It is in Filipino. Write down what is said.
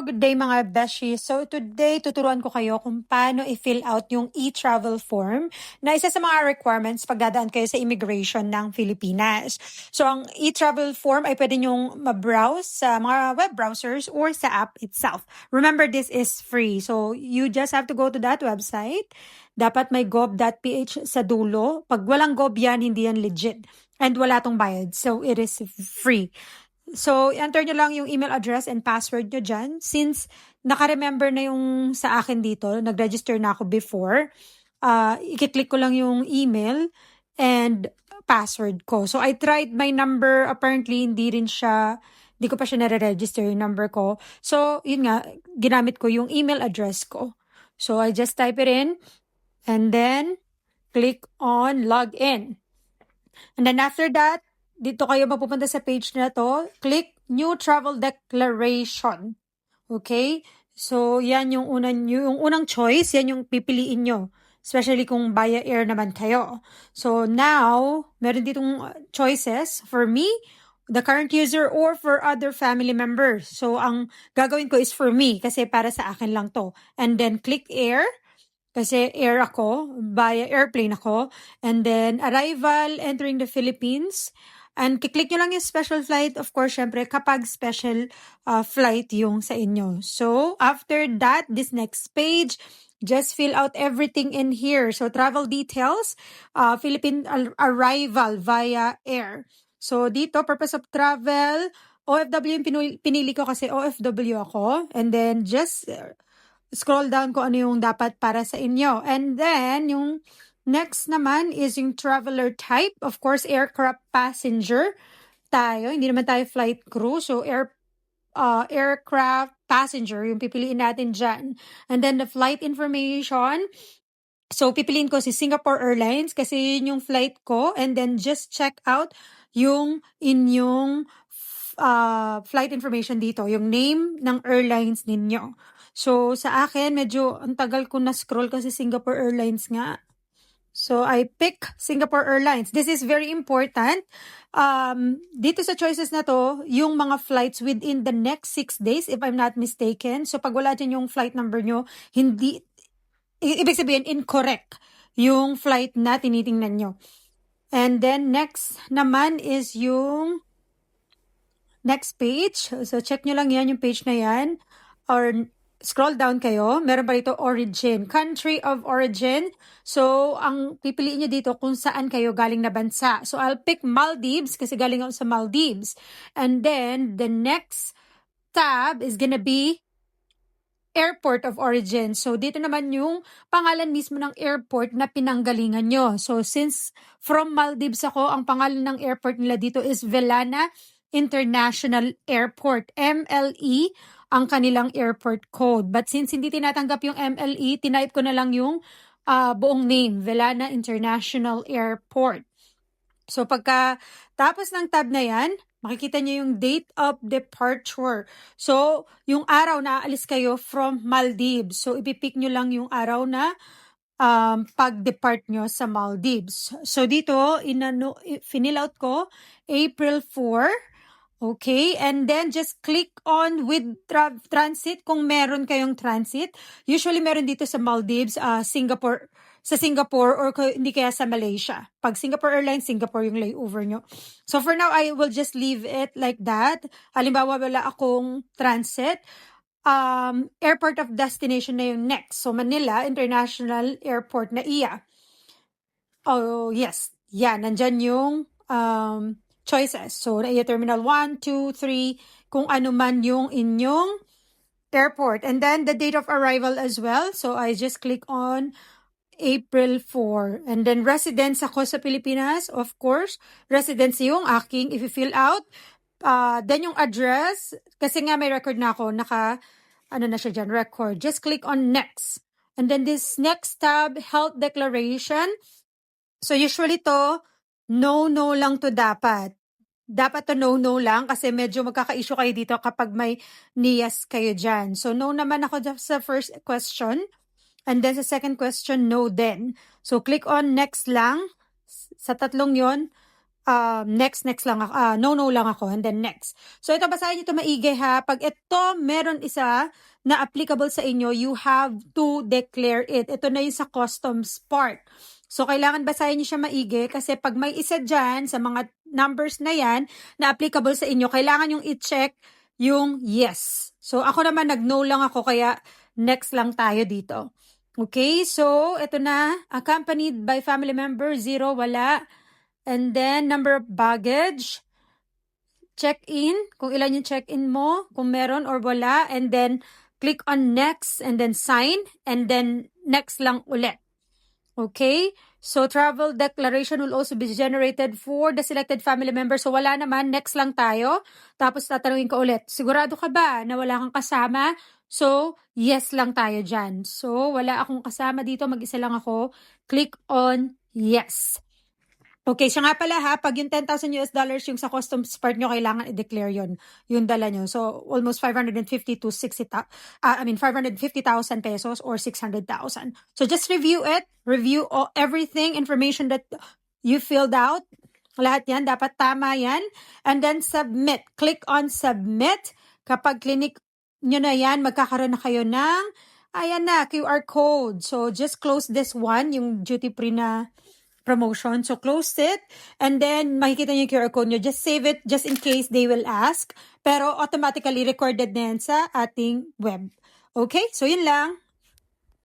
Hello, good day mga beshi. So today, tuturuan ko kayo kung paano i-fill out yung e-travel form na isa sa mga requirements pagdadaan kayo sa immigration ng Pilipinas. So ang e-travel form ay pwede nyong ma-browse sa mga web browsers or sa app itself. Remember, this is free. So you just have to go to that website. Dapat may gov.ph sa dulo. Pag walang gov yan, hindi yan legit. And wala tong bayad. So it is free. So, enter nyo lang yung email address and password nyo dyan. Since naka-remember na yung sa akin dito, nag-register na ako before, i-click ko lang yung email and password ko. So, I tried my number. Apparently, hindi ko pa siya nare-register yung number ko. So, yun nga, ginamit ko yung email address ko. So, I just type it in and then click on login. And then after that, dito kayo mapupunta sa page na to, click New Travel Declaration. Okay? So, yan yung unang choice, yan yung pipiliin nyo. Especially kung via air naman kayo. So, now, meron ditong choices. For me, the current user, or for other family members. So, ang gagawin ko is for me, kasi para sa akin lang to. And then, click air. Kasi air ako, via airplane ako. And then, arrival, entering the Philippines. And kiklik nyo lang yung special flight, of course, syempre, kapag special flight yung sa inyo. So, after that, this next page, just fill out everything in here. So, travel details, Philippine arrival via air. So, dito, purpose of travel, OFW yung pinili ko kasi OFW ako. And then, just scroll down ko ano yung dapat para sa inyo. And then, yung next naman is yung traveler type. Of course, aircraft passenger tayo. Hindi naman tayo flight crew. So, aircraft passenger, yung pipiliin natin dyan. And then, the flight information. So, pipiliin ko si Singapore Airlines kasi yun yung flight ko. And then, just check out yung inyong flight information dito. Yung name ng airlines ninyo. So, sa akin, medyo ang tagal ko na-scroll kasi Singapore Airlines nga. So, I pick Singapore Airlines. This is very important. Dito sa choices na to, yung mga flights within the next 6 days, if I'm not mistaken. So, pag wala dyan yung flight number nyo, ibig sabihin, incorrect yung flight na tinitingnan nyo. And then, next naman is yung next page. So, check nyo lang yan, yung page na yan. Or scroll down kayo. Meron pa dito origin. Country of origin. So, ang pipiliin nyo dito kung saan kayo galing na bansa. So, I'll pick Maldives kasi galing ako sa Maldives. And then, the next tab is gonna be airport of origin. So, dito naman yung pangalan mismo ng airport na pinanggalingan nyo. So, since from Maldives ako, ang pangalan ng airport nila dito is Velana International Airport. MLE ang kanilang airport code. But since hindi tinatanggap yung MLE, tinype ko na lang yung buong name, Velana International Airport. So, pagka tapos ng tab na yan, makikita nyo yung date of departure. So, yung araw na aalis kayo from Maldives. So, ipipick nyo lang yung araw na pag-depart nyo sa Maldives. So, dito, finill out ko, April 4. Okay, and then just click on with transit kung meron kayong transit. Usually meron dito sa Maldives, Singapore, or hindi kaya sa Malaysia. Pag Singapore Airlines, Singapore yung layover nyo. So for now, I will just leave it like that. Halimbawa, wala akong transit. Airport of destination na yung next. So Manila International Airport na iya. Oh, yes. Yan, nandyan yung choices. So, Terminal 1, 2, 3, kung ano man yung inyong airport. And then, the date of arrival as well. So, I just click on April 4. And then, residence ako sa Pilipinas. Of course, residence yung aking i-fill out. Then, yung address. Kasi nga may record na ako. Ano na siya dyan, record. Just click on next. And then, this next tab, health declaration. So, usually to, no lang to dapat. Dapat to no lang kasi medyo magkaka-issue kayo dito kapag may NIAS kayo dyan. So, no naman ako sa first question. And then sa second question, no din. So, click on next lang. Sa tatlong yon, next lang ako, no lang ako, and then next. So ito, basahin niyo ito maigi ha. Pag ito meron isa na applicable sa inyo, you have to declare it. Ito na yung sa customs part. So kailangan basahin niyo siya maigi kasi pag may isa dyan sa mga numbers na yan na applicable sa inyo, kailangan yung i-check yung yes. So ako naman nag-no lang ako, kaya next lang tayo dito. Okay, so ito na, accompanied by family member, 0, wala. And then, number of baggage, check-in, kung ilan yung check-in mo, kung meron or wala. And then, click on next, and then sign, and then next lang ulit. Okay? So, travel declaration will also be generated for the selected family member. So, wala naman, next lang tayo. Tapos, tatanungin ko ulit, sigurado ka ba na wala kang kasama? So, yes lang tayo dyan. So, wala akong kasama dito, mag-isa lang ako. Click on yes. Okay, siya nga pala ha, pag yung $10,000 yung sa customs part nyo, kailangan i-declare yun, yung dala nyo. So, almost 550,000 pesos or 600,000. So, just review it, everything, information that you filled out. Lahat yan, dapat tama yan. And then, submit. Click on submit. Kapag clinic nyo na yan, magkakaroon na kayo ng, ayan na, QR code. So, just close this one, yung duty-free na promotion. So, close it. And then, makikita niyo yung QR code nyo. Just save it just in case they will ask. Pero, automatically recorded na yan sa ating web. Okay? So, yun lang.